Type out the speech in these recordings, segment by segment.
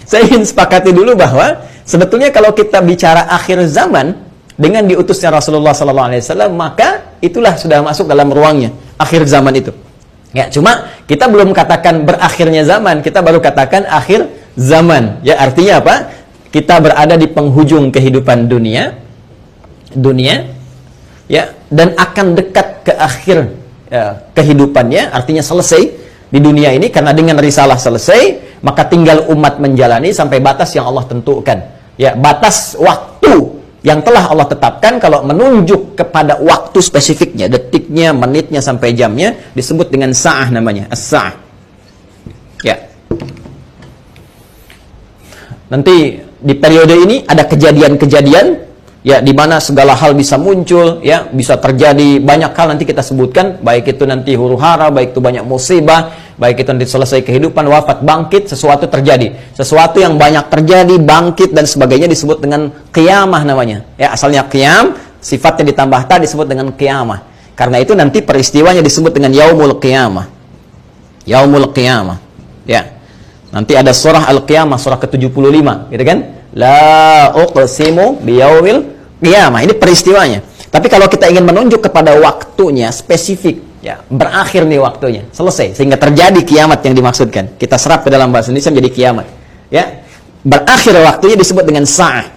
saya ingin sepakati dulu bahwa sebetulnya kalau kita bicara akhir zaman dengan diutusnya Rasulullah SAW, maka itulah sudah masuk dalam ruangnya akhir zaman itu. Ya, cuma kita belum katakan berakhirnya zaman, kita baru katakan akhir zaman. Ya, artinya apa? Kita berada di penghujung kehidupan dunia, ya, dan akan dekat ke akhir kehidupannya, artinya selesai di dunia ini, karena dengan risalah selesai, maka tinggal umat menjalani sampai batas yang Allah tentukan. Ya, batas waktu yang telah Allah tetapkan, kalau menunjuk kepada waktu spesifiknya, detiknya, menitnya, sampai jamnya, disebut dengan sa'ah namanya, as-sa'ah. Ya. Nanti di periode ini ada kejadian-kejadian, ya, di mana segala hal bisa muncul, ya, bisa terjadi banyak hal nanti kita sebutkan, baik itu nanti huru-hara, baik itu banyak musibah, baik itu nanti selesai kehidupan, wafat, bangkit, sesuatu terjadi. Sesuatu yang banyak terjadi, bangkit dan sebagainya disebut dengan qiyamah namanya. Ya, asalnya qiyam, sifatnya ditambah ta disebut dengan qiyamah. Karena itu nanti peristiwanya disebut dengan yaumul qiyamah. Yaumul qiyamah. Ya. Nanti ada surah Al-Qiyamah, surah ke-75, gitu kan? La uqsimu biyaumil qiyamah. Ini peristiwanya. Tapi kalau kita ingin menunjuk kepada waktunya spesifik, ya, berakhir nih waktunya, selesai, sehingga terjadi kiamat yang dimaksudkan. Kita serap ke dalam bahasa Indonesia menjadi kiamat. Ya, berakhir waktunya disebut dengan sa'ah.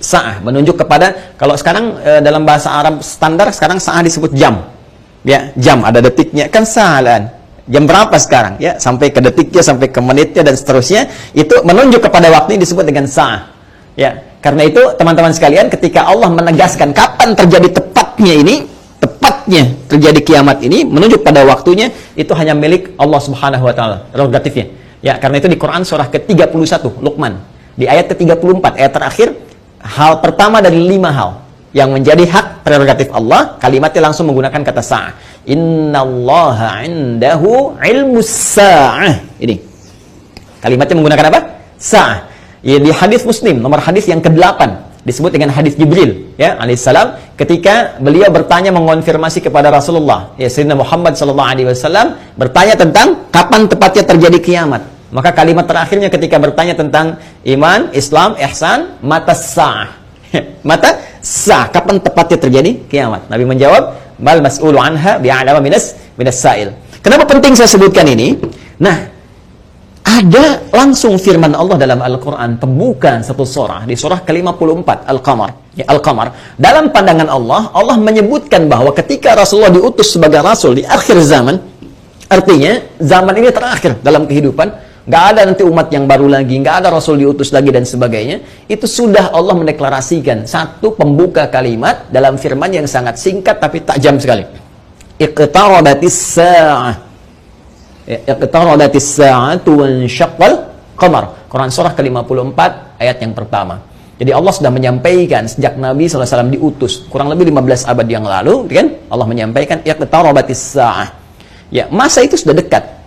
Sa'ah menunjuk kepada, kalau sekarang dalam bahasa Arab standar sekarang sa'ah disebut jam. Ya, jam ada detiknya, kan sa'alan. Jam berapa sekarang? Ya, sampai ke detiknya, sampai ke menitnya dan seterusnya, itu menunjuk kepada waktu ini disebut dengan sa'ah. Ya, karena itu teman-teman sekalian, ketika Allah menegaskan kapan terjadi tepatnya terjadi kiamat ini, menunjuk pada waktunya, itu hanya milik Allah Subhanahu wa taala, prerogatifnya. Ya, karena itu di Quran surah ke-31 Luqman, di ayat ke-34, ayat terakhir, hal pertama dari 5 hal yang menjadi hak prerogatif Allah, kalimatnya langsung menggunakan kata sa'ah. Innallaha 'indahu 'ilmus sa'ah. Ini kalimatnya menggunakan apa? Sa'ah. Ya, di hadis Muslim nomor hadis yang ke-8 disebut dengan hadis Jibril, ya, alaihissalam, ketika beliau bertanya, mengonfirmasi kepada Rasulullah, ya, Sayyidina Muhammad sallallahu alaihi wasallam, bertanya tentang kapan tepatnya terjadi kiamat. Maka kalimat terakhirnya ketika bertanya tentang iman, Islam, ihsan, mata sa'ah. Mata sa'ah, kapan tepatnya terjadi kiamat? Nabi menjawab, mal mas'ulu anha bi'alama minas sa'il. Kenapa penting saya sebutkan ini? Nah, ada langsung firman Allah dalam Al-Quran, pembuka satu surah, di surah ke-54 Al-Qamar. Ya, Al-Qamar. Dalam pandangan Allah, Allah menyebutkan bahwa ketika Rasulullah diutus sebagai Rasul di akhir zaman, artinya zaman ini terakhir dalam kehidupan, nggak ada nanti umat yang baru lagi, nggak ada Rasul diutus lagi dan sebagainya. Itu sudah Allah mendeklarasikan satu pembuka kalimat dalam firman yang sangat singkat tapi tajam sekali. Iqtarabatis sa'ah. Iqtarabatis sa'atu wansyaqqal qamar. Quran surah ke-54 ayat yang pertama. Jadi Allah sudah menyampaikan sejak Nabi SAW diutus kurang lebih 15 abad yang lalu, kan? Allah menyampaikan iqtarabatis sa'ah. Ya, masa itu sudah dekat.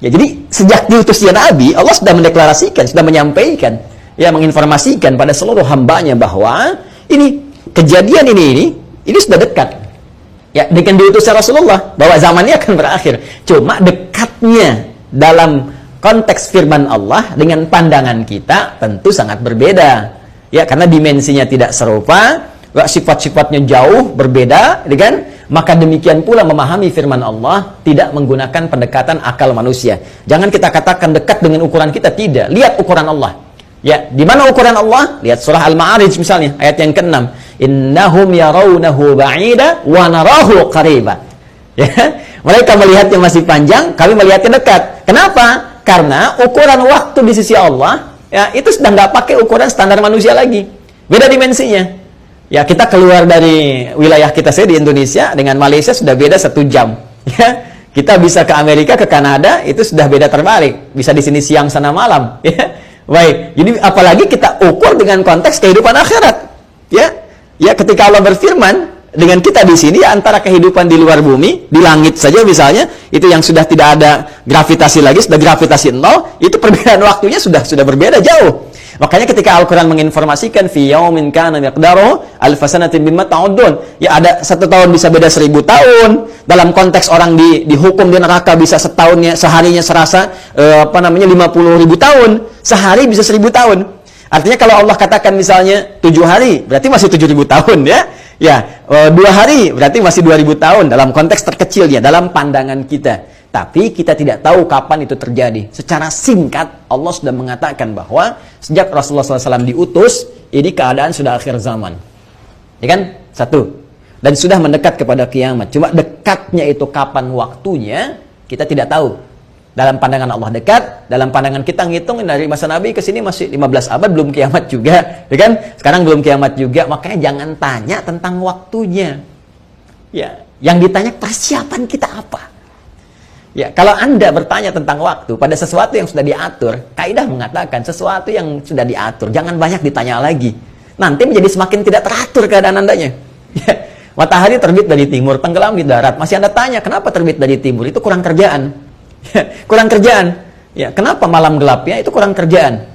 Ya, jadi sejak diutusnya Nabi, Allah sudah mendeklarasikan, sudah menyampaikan, ya, menginformasikan pada seluruh hambanya bahwa ini kejadian ini sudah dekat. Ya, dengan diutusnya Rasulullah, bahwa zamannya akan berakhir. Cuma dekatnya dalam konteks firman Allah dengan pandangan kita tentu sangat berbeda. Ya, karena dimensinya tidak serupa, sifat-sifatnya jauh berbeda, kan? Maka demikian pula memahami firman Allah tidak menggunakan pendekatan akal manusia. Jangan kita katakan dekat dengan ukuran kita, tidak. Lihat ukuran Allah. Ya, di mana ukuran Allah? Lihat surah Al-Ma'arij misalnya, ayat yang ke-6. Innahum yarawnahu ba'ida wa narahu qariba. Ya, mereka melihatnya masih panjang, kami melihatnya dekat. Kenapa? Karena ukuran waktu di sisi Allah, ya, itu sudah nggak pakai ukuran standar manusia lagi. Beda dimensinya. Ya, kita keluar dari wilayah kita di Indonesia dengan Malaysia sudah beda 1 jam. Ya, kita bisa ke Amerika, ke Kanada, itu sudah beda terbalik. Bisa di sini siang, sana malam. Ya, baik. Jadi apalagi kita ukur dengan konteks kehidupan akhirat. Ya, ketika Allah berfirman dengan kita di sini, ya, antara kehidupan di luar bumi, di langit saja misalnya, itu yang sudah tidak ada gravitasi lagi, sudah gravitasi 0, itu perbedaan waktunya sudah berbeda jauh. Makanya ketika Al-Quran menginformasikan fi yaumin kana miqdaruhu alf sanatin mimma ta'udun, ya ada 1 tahun bisa beda 1000 tahun. Dalam konteks orang dihukum di neraka bisa setahunnya, seharinya serasa 50.000 tahun, sehari bisa 1000 tahun. Artinya kalau Allah katakan misalnya 7 hari, berarti masih 7.000 tahun ya. Ya, 2 hari berarti masih 2000 tahun dalam konteks terkecilnya, dalam pandangan kita. Tapi kita tidak tahu kapan itu terjadi. Secara singkat, Allah sudah mengatakan bahwa sejak Rasulullah SAW diutus, ini keadaan sudah akhir zaman. Ya kan? 1. Dan sudah mendekat kepada kiamat. Cuma dekatnya itu kapan waktunya, kita tidak tahu. Dalam pandangan Allah dekat, dalam pandangan kita ngitung dari masa Nabi ke sini masih 15 abad, belum kiamat juga. Ya kan? Sekarang belum kiamat juga, makanya jangan tanya tentang waktunya. Ya, yang ditanya persiapan kita apa? Ya, kalau Anda bertanya tentang waktu pada sesuatu yang sudah diatur, kaidah mengatakan sesuatu yang sudah diatur, jangan banyak ditanya lagi. Nanti menjadi semakin tidak teratur keadaan Andanya. Ya, matahari terbit dari timur, tenggelam di darat. Masih Anda tanya, kenapa terbit dari timur? Itu kurang kerjaan. Ya, kurang kerjaan. Ya, kenapa malam gelapnya? Itu kurang kerjaan.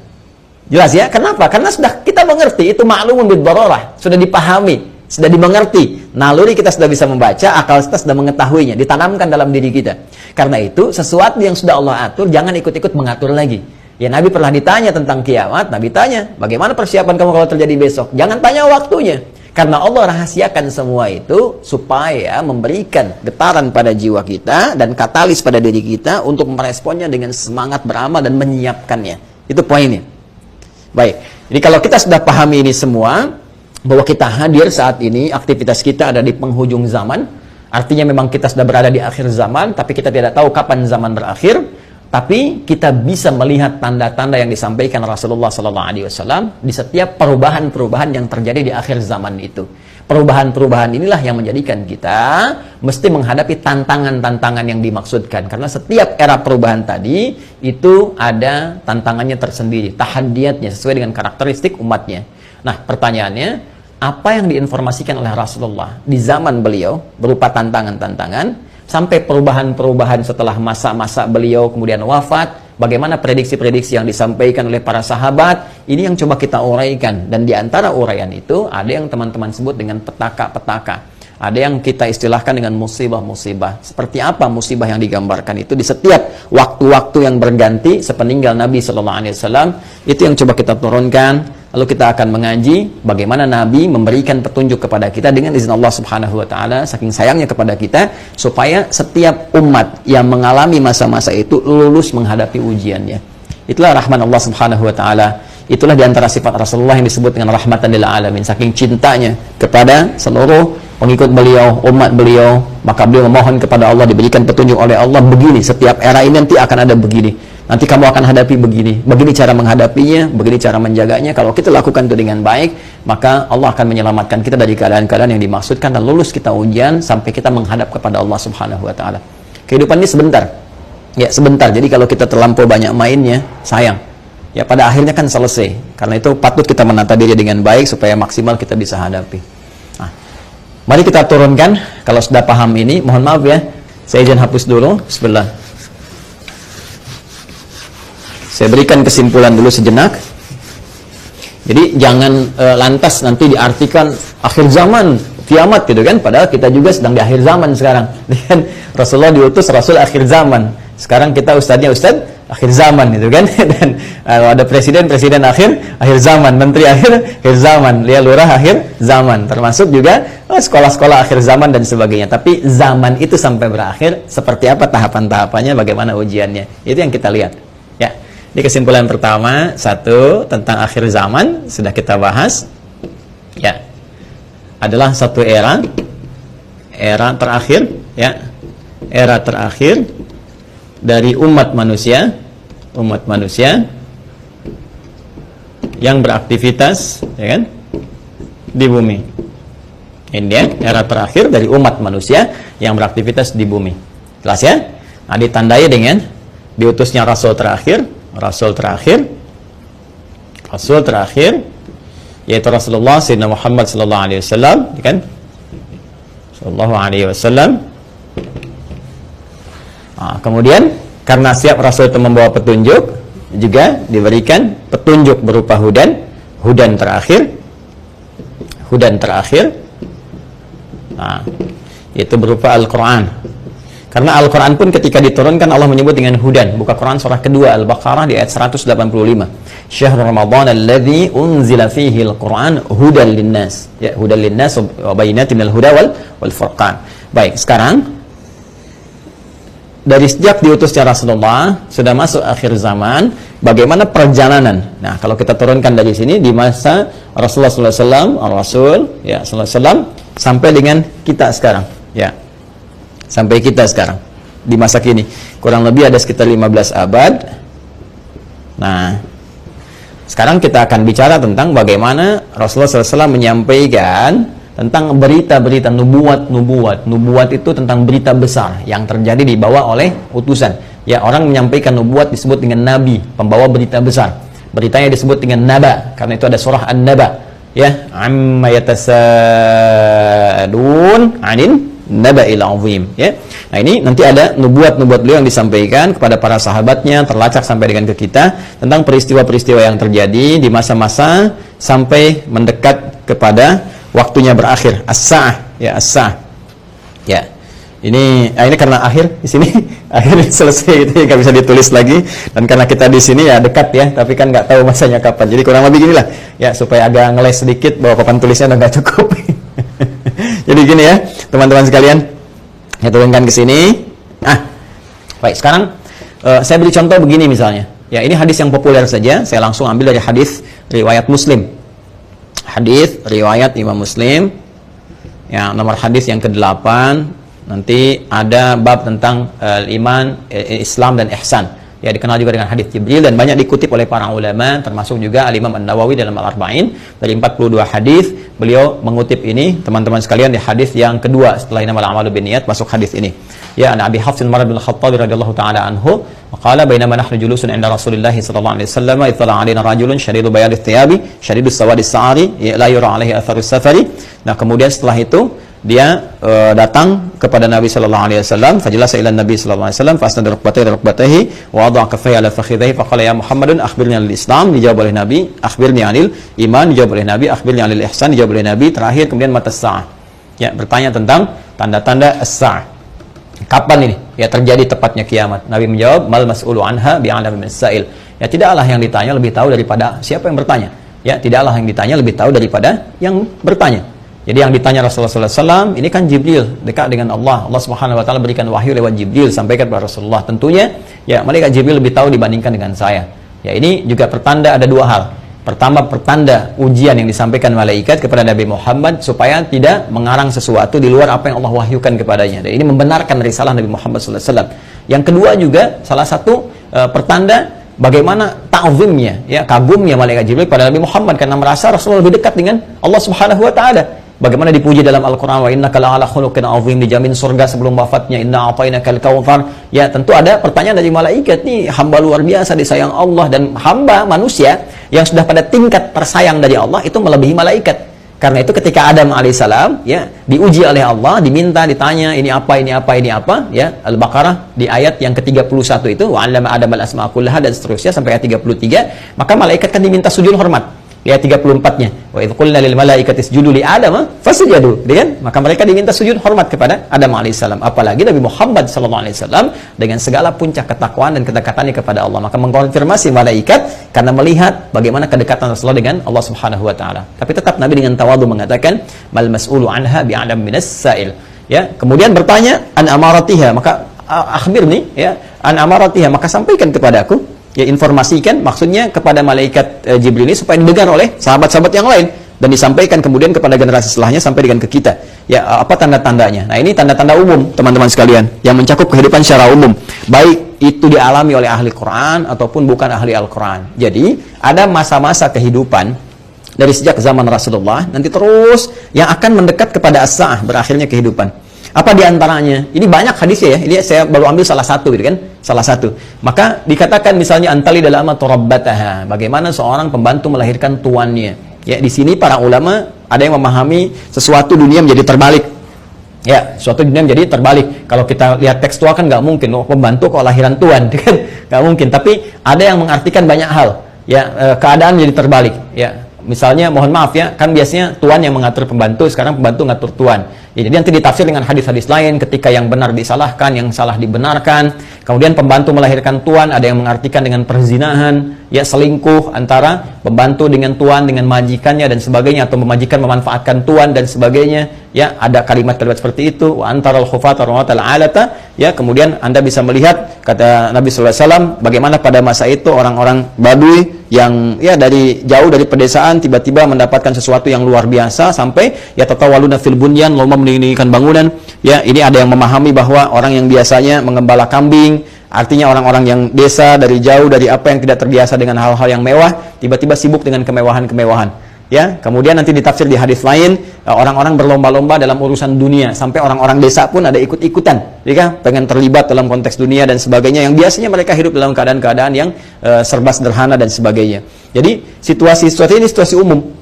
Jelas ya? Kenapa? Karena sudah kita mengerti, itu ma'lumun bid darurah, sudah dipahami. Sudah dimengerti, naluri kita sudah bisa membaca, akal kita sudah mengetahuinya, ditanamkan dalam diri kita. Karena itu, sesuatu yang sudah Allah atur, jangan ikut-ikut mengatur lagi. Ya, Nabi pernah ditanya tentang kiamat, Nabi tanya, bagaimana persiapan kamu kalau terjadi besok? Jangan tanya waktunya. Karena Allah rahasiakan semua itu, supaya memberikan getaran pada jiwa kita, dan katalis pada diri kita, untuk meresponnya dengan semangat beramal dan menyiapkannya. Itu poinnya. Baik, jadi kalau kita sudah pahami ini semua, bahwa kita hadir saat ini, aktivitas kita ada di penghujung zaman, artinya memang kita sudah berada di akhir zaman, tapi kita tidak tahu kapan zaman berakhir, tapi kita bisa melihat tanda-tanda yang disampaikan Rasulullah SAW di setiap perubahan-perubahan yang terjadi di akhir zaman itu. Perubahan-perubahan inilah yang menjadikan kita mesti menghadapi tantangan-tantangan yang dimaksudkan, karena setiap era perubahan tadi itu ada tantangannya tersendiri, tahadiyatnya sesuai dengan karakteristik umatnya. Nah, pertanyaannya, apa yang diinformasikan oleh Rasulullah di zaman beliau berupa tantangan-tantangan sampai perubahan-perubahan setelah masa-masa beliau kemudian wafat, bagaimana prediksi-prediksi yang disampaikan oleh para sahabat, ini yang coba kita uraikan. Dan di antara uraian itu ada yang teman-teman sebut dengan petaka-petaka, ada yang kita istilahkan dengan musibah-musibah. Seperti apa musibah yang digambarkan itu di setiap waktu-waktu yang berganti sepeninggal Nabi SAW, itu yang coba kita turunkan. Lalu kita akan mengaji bagaimana Nabi memberikan petunjuk kepada kita dengan izin Allah Subhanahu wa taala, saking sayangnya kepada kita, supaya setiap umat yang mengalami masa-masa itu lulus menghadapi ujiannya. Itulah rahman Allah Subhanahu wa taala. Itulah diantara sifat Rasulullah yang disebut dengan rahmatan lil alamin, saking cintanya kepada seluruh pengikut beliau, umat beliau, maka beliau memohon kepada Allah diberikan petunjuk oleh Allah, begini, setiap era ini nanti akan ada begini. Nanti kamu akan hadapi begini, begini cara menghadapinya, begini cara menjaganya. Kalau kita lakukan itu dengan baik, maka Allah akan menyelamatkan kita dari keadaan-keadaan yang dimaksudkan dan lulus kita ujian sampai kita menghadap kepada Allah Subhanahu wa taala. Kehidupan ini sebentar. Ya, sebentar. Jadi kalau kita terlampau banyak mainnya, sayang. Ya, pada akhirnya kan selesai. Karena itu patut kita menata diri dengan baik supaya maksimal kita bisa hadapi. Nah, mari kita turunkan. Kalau sudah paham ini, mohon maaf ya, saya izin hapus dulu. Bismillah. Saya berikan kesimpulan dulu sejenak. Jadi jangan lantas nanti diartikan akhir zaman, kiamat gitu kan. Padahal kita juga sedang di akhir zaman sekarang. Dan Rasulullah diutus Rasul akhir zaman. Sekarang kita ustadznya ustadz akhir zaman gitu kan. Dan ada presiden akhir zaman, menteri akhir zaman, lihat lurah akhir zaman. Termasuk juga sekolah-sekolah akhir zaman dan sebagainya. Tapi zaman itu sampai berakhir, seperti apa tahapan-tahapannya, bagaimana ujiannya. Itu yang kita lihat. Ya. Di kesimpulan pertama, 1, tentang akhir zaman sudah kita bahas. Ya, adalah satu era terakhir, ya, era terakhir dari umat manusia yang beraktivitas, ya kan, di bumi. Ini dia, era terakhir dari umat manusia yang beraktivitas di bumi. Jelas ya? Nah, ditandai dengan diutusnya Rasul terakhir, yaitu Rasulullah Sayyidina Muhammad sallallahu alaihi wasallam, kan? Sallallahu alaihi wasallam. Nah, kemudian karena siap Rasul itu membawa petunjuk, juga diberikan petunjuk berupa hudan terakhir. Nah, itu berupa Al-Quran. Karena Al-Quran pun ketika diturunkan Allah menyebut dengan hudan. Buka Quran surah kedua Al-Baqarah di ayat 185. Syahrul Ramadan alladzi unzila fihi al-Quran hudan linnas. Ya, hudan linnas wa bayyinatin minal huda wal furqan. Baik, sekarang dari sejak diutusnya Rasulullah sudah masuk akhir zaman, bagaimana perjalanan? Nah, kalau kita turunkan dari sini di masa Rasulullah SAW, Rasul ya SAW sampai dengan kita sekarang, ya. Sampai kita sekarang di masa kini kurang lebih ada sekitar 15 abad. Nah, sekarang kita akan bicara tentang bagaimana Rasulullah SAW menyampaikan tentang berita-berita nubuat itu tentang berita besar yang terjadi dibawa oleh utusan. Ya, orang menyampaikan nubuat disebut dengan nabi, pembawa berita besar. Beritanya disebut dengan naba karena itu ada surah An-Naba. Ya, amma yatasaalun 'anin naba'il 'azim, ya. Nah, ini nanti ada nubuat-nubuat beliau yang disampaikan kepada para sahabatnya, terlacak sampai dengan ke kita tentang peristiwa-peristiwa yang terjadi di masa-masa sampai mendekat kepada waktunya berakhir, as-sa'ah, ya, as-sa'ah. Ya. Ini karena akhir di sini akhir selesai itu nggak bisa ditulis lagi, dan karena kita di sini ya dekat ya, tapi kan nggak tahu masanya kapan. Jadi kurang lebih ginilah ya, supaya agak ngeles sedikit bahwa papan tulisnya udah nggak cukup. Jadi gini ya, teman-teman sekalian, saya turunkan ke sini. Baik, sekarang saya beri contoh begini misalnya. Ya, ini hadis yang populer saja. Saya langsung ambil dari hadis riwayat Muslim. Hadis riwayat Imam Muslim. Ya, nomor hadis yang ke-8. Nanti ada bab tentang iman, Islam dan ihsan. Ya, dikenal juga dengan hadis Jibril dan banyak dikutip oleh para ulama, termasuk juga Al-Imam An-Nawawi dalam Al-Arba'in. Dari 42 hadis beliau mengutip ini, teman-teman sekalian, di hadis yang kedua setelah innamal a'malu binniyat, masuk hadis ini. Ya, an Abi Hafs Umar bin Khattab radhiyallahu taala anhu, qala bainama nahnu julusun 'inda Rasulillah sallallahu alaihi wasallam, ittala 'alaina rajulun shadidu bayadit thiyabi, shadidus sawadis sa'ari, la yura 'alaihi atharus safari. Nah, kemudian setelah itu dia datang kepada Nabi sallallahu alaihi wasallam, fajalasa ila Nabi sallallahu alaihi wasallam, fasnada rukbatayhi wa wada'a kaffayhi ala fakhidhihi, faqala ya Muhammadun akhbirni 'anil Islam, dijawab oleh Nabi, akhbirni 'anil iman, dijawab oleh Nabi, akhbirni 'anil ihsan, dijawab oleh Nabi, terakhir kemudian matas sa'ah. Ya, bertanya tentang tanda-tanda as-sa'ah. Kapan ini ya terjadi tepatnya kiamat? Nabi menjawab, mal mas'ulu anha bi'alami min as-sa'il. Ya, tidaklah yang ditanya lebih tahu daripada siapa yang bertanya. Ya, tidaklah yang ditanya lebih tahu daripada yang bertanya. Jadi yang ditanya Rasulullah SAW ini kan Jibril, dekat dengan Allah. Allah Subhanahu Wa Taala berikan wahyu lewat Jibril sampaikan kepada Rasulullah. Tentunya ya malaikat Jibril lebih tahu dibandingkan dengan saya. Ya, ini juga pertanda ada dua hal. Pertama, pertanda ujian yang disampaikan malaikat kepada Nabi Muhammad supaya tidak mengarang sesuatu di luar apa yang Allah wahyukan kepadanya. Dan ini membenarkan risalah Nabi Muhammad SAW. Yang kedua juga salah satu pertanda bagaimana ta'zimnya, ya, kagumnya malaikat Jibril pada Nabi Muhammad karena merasa Rasulullah lebih dekat dengan Allah Subhanahu Wa Taala. Bagaimana dipuji dalam Al-Quran, wa innaka la'ala khuluqin 'azim, dijamin surga sebelum wafatnya, inna a'tainakal kautsar. Ya, tentu ada pertanyaan dari malaikat, nih hamba luar biasa disayang Allah, dan hamba manusia yang sudah pada tingkat tersayang dari Allah itu melebihi malaikat. Karena itu ketika Adam alaihissalam ya diuji oleh Allah, diminta, ditanya ini apa, ya, Al-Baqarah di ayat yang ke-31 itu, wa 'allama Adam al-asma'a kullaha, dan seterusnya sampai ayat 33, maka malaikat kan diminta sujud hormat. Ya, 34-nya. Wa idh qulna lil malaikati isjudu li Adam fasajadu, kan? Maka mereka diminta sujud hormat kepada Adam alaihissalam. Apalagi Nabi Muhammad sallallahu alaihi wasallam dengan segala puncak ketakwaan dan kedekatannya kepada Allah, maka mengkonfirmasi malaikat karena melihat bagaimana kedekatan Rasulullah dengan Allah Subhanahu wa taala. Tapi tetap Nabi dengan tawadhu mengatakan, mal mas'ulu anha bi'alam minas sa'il. Ya, kemudian bertanya an amaratiha, maka akhbirni, ya, an amaratiha, maka sampaikan kepadaku. Ya, informasikan maksudnya kepada malaikat Jibril ini supaya didengar oleh sahabat-sahabat yang lain dan disampaikan kemudian kepada generasi setelahnya sampai dengan ke kita. Ya, apa tanda-tandanya? Nah, ini tanda-tanda umum teman-teman sekalian yang mencakup kehidupan secara umum, baik itu dialami oleh ahli Quran ataupun bukan ahli Al-Quran. Jadi ada masa-masa kehidupan dari sejak zaman Rasulullah nanti terus yang akan mendekat kepada as-sa'ah, berakhirnya kehidupan. Apa diantaranya? Ini banyak hadisnya ya. Ini saya baru ambil salah satu, gitu kan? Salah satu. Maka dikatakan misalnya antali dalam turabbataha. Bagaimana seorang pembantu melahirkan tuannya. Ya, di sini para ulama ada yang memahami sesuatu dunia menjadi terbalik. Ya, suatu dunia menjadi terbalik. Kalau kita lihat tekstual kan nggak mungkin. Oh, pembantu kok lahiran tuan, kan? nggak mungkin. Tapi ada yang mengartikan banyak hal. Ya, keadaan jadi terbalik. Ya, misalnya mohon maaf ya, kan biasanya tuan yang mengatur pembantu, sekarang pembantu ngatur tuan. Ya, jadi nanti ditafsir dengan hadis-hadis lain, ketika yang benar disalahkan, yang salah dibenarkan. Kemudian pembantu melahirkan tuan, ada yang mengartikan dengan perzinahan, ya selingkuh antara pembantu dengan tuan, dengan majikannya dan sebagainya, atau majikan memanfaatkan tuan dan sebagainya. Ya, ada kalimat-kalimat seperti itu. Wa antaral khufata rawatal alata. Ya, kemudian Anda bisa melihat kata Nabi sallallahu alaihi wasallam bagaimana pada masa itu orang-orang Badui yang ya dari jauh dari pedesaan tiba-tiba mendapatkan sesuatu yang luar biasa sampai ya tatawaluna fil bunyan, lomba meninggikan bangunan. Ya, ini ada yang memahami bahwa orang yang biasanya mengembala kambing, artinya orang-orang yang desa dari jauh dari apa yang tidak terbiasa dengan hal-hal yang mewah, tiba-tiba sibuk dengan kemewahan-kemewahan. Ya, kemudian nanti ditafsir di hadis lain, orang-orang berlomba-lomba dalam urusan dunia, sampai orang-orang desa pun ada ikut-ikutan, ya, pengen terlibat dalam konteks dunia dan sebagainya, yang biasanya mereka hidup dalam keadaan-keadaan yang serba sederhana dan sebagainya. Jadi situasi ini situasi umum.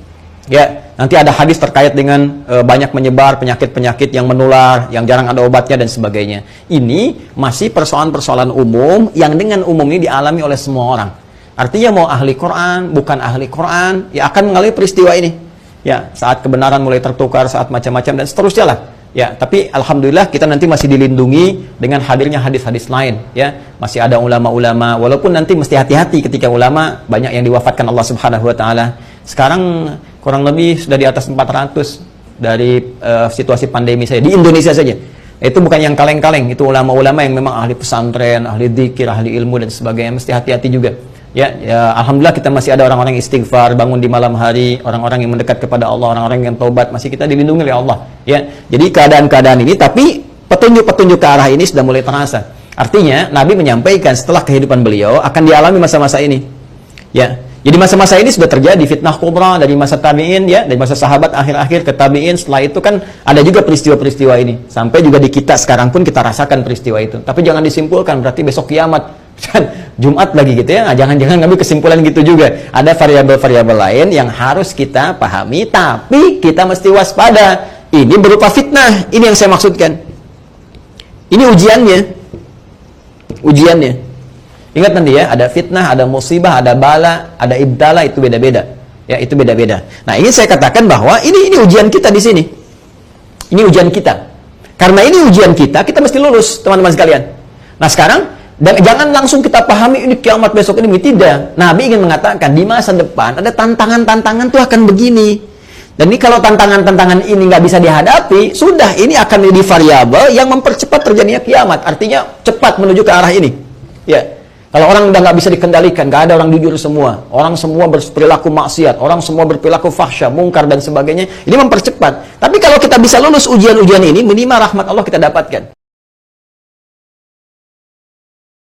Ya, nanti ada hadis terkait dengan banyak menyebar penyakit-penyakit yang menular, yang jarang ada obatnya dan sebagainya. Ini masih persoalan-persoalan umum yang dengan umum ini dialami oleh semua orang. Artinya mau ahli Quran, bukan ahli Quran, ya akan mengalami peristiwa ini. Ya, saat kebenaran mulai tertukar, saat macam-macam dan seterusnya lah. Ya, tapi alhamdulillah kita nanti masih dilindungi dengan hadirnya hadis-hadis lain. Ya, masih ada ulama-ulama, walaupun nanti mesti hati-hati ketika ulama banyak yang diwafatkan Allah Subhanahu Wa Taala. Sekarang kurang lebih sudah di atas 400 dari situasi pandemi saya di Indonesia saja. Itu bukan yang kaleng-kaleng, itu ulama-ulama yang memang ahli pesantren, ahli dzikir, ahli ilmu dan sebagainya. Mesti hati-hati juga. Ya, alhamdulillah kita masih ada orang-orang yang istighfar, bangun di malam hari, orang-orang yang mendekat kepada Allah, orang-orang yang taubat, masih kita dilindungi oleh Allah. Ya, jadi keadaan-keadaan ini, tapi petunjuk-petunjuk ke arah ini sudah mulai terasa. Artinya Nabi menyampaikan setelah kehidupan beliau akan dialami masa-masa ini. Ya, jadi masa-masa ini sudah terjadi fitnah kubra dari masa tabi'in, ya, dari masa sahabat akhir-akhir ke tabi'in. Setelah itu kan ada juga peristiwa-peristiwa ini. Sampai juga di kita sekarang pun kita rasakan peristiwa itu. Tapi jangan disimpulkan berarti besok kiamat. Jumat lagi gitu ya. Nah, jangan ngambil kesimpulan gitu juga. Ada variabel-variabel lain yang harus kita pahami, tapi kita mesti waspada. Ini berupa fitnah. Ini yang saya maksudkan. Ini ujiannya. Ujiannya. Ingat nanti ya, ada fitnah, ada musibah, ada bala, ada ibtala, itu beda-beda. Ya, itu beda-beda. Nah, ini saya katakan bahwa ini ujian kita di sini. Ini ujian kita. Karena ini ujian kita mesti lulus, teman-teman sekalian. Nah, sekarang dan jangan langsung kita pahami ini kiamat besok ini. Tidak. Nabi ingin mengatakan di masa depan ada tantangan-tantangan tuh akan begini. Dan ini kalau tantangan-tantangan ini nggak bisa dihadapi, sudah ini akan menjadi variabel yang mempercepat terjadinya kiamat. Artinya cepat menuju ke arah ini. Ya. Kalau orang udah nggak bisa dikendalikan, nggak ada orang jujur semua, orang semua berperilaku maksiat, orang semua berperilaku fahsya, mungkar dan sebagainya, ini mempercepat. Tapi kalau kita bisa lulus ujian-ujian ini, minimal rahmat Allah kita dapatkan.